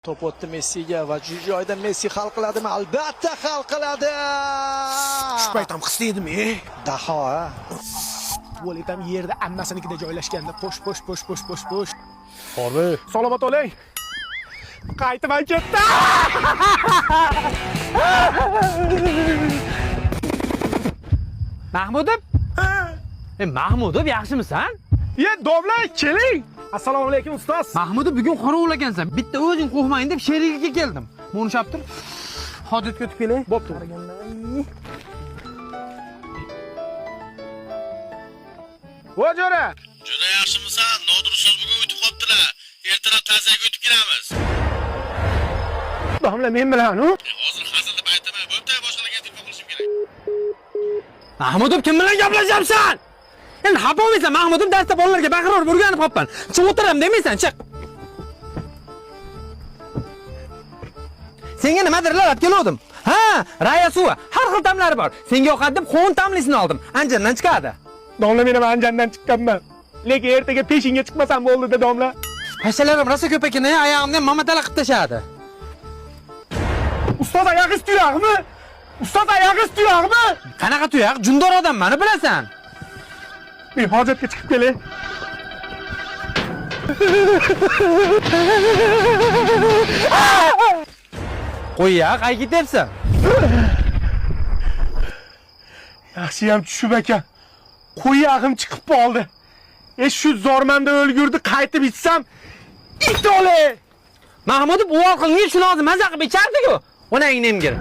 Top o'tdi Messiga va joyda Messi hal qiladimi? Albatta hal qiladi. Tushpaytam his edim, Daho. Volet ham yerda ammasinikida joylashganda po'sh. Qorbi, Salomat bo'ling. Qaytib ketdi. Mahmudov? Mahmudov, yaxshimisan? Domla, keling. Assalomu alaykum ustoz. Mahmudov, bugun qorovulagansan. Bitta o'zing qo'rqmayin deb sherigiga keldim. Mo'nishab tur. Hojatga o'tib kelay. Bo'pti. Vo'jora. Juda yaxshimisan? Nodir ustoz bugun o'tib qoptilar. Ertalab ta'ziyaga o'tib kelamiz. Domla men bilan, Hozir hazil deb aytaman. Bo'pti, boshqalarga telefon qilishim kerak. Mahmudov, kim bilan gaplashyapsan? Endi xafa bo'lmaysan, Mahmudov darsda bolalarga baqirib o'rganib qopman. Chiq o'tiraman demaysan, chiq. Senga nimadir olib keldim. Ha, raya suvi, har xil ta'mlari bor. Senga yoqadi deb qovun ta'mlisini oldim. Anjandan chiqadi. Domla men ham anjandan chiqqanman. Lekin ertaga peshinga chiqmasam bo'ldi-da domla. Hashalarim rosa ko'p ekan, oyog'imni mamatala qilib tashadi. Ustoz oyog'i tuyog'mi? Ustoz oyog'i tuyog'mi? Qanaqa tuyoq? Jundor odamman, bilasan. Men hojatga chiqib kelay. Qo'y-ya, qayga ketyapsan? Yaxshi ham tushib ekan. Qo'yog'im chiqib qoldi. Shu zormanda o'lgurdi, qaytib ichsam, it o'le. Mahmudov, u orqangga shuni hozir maza qilib ichardi-ku. Onangni emgir.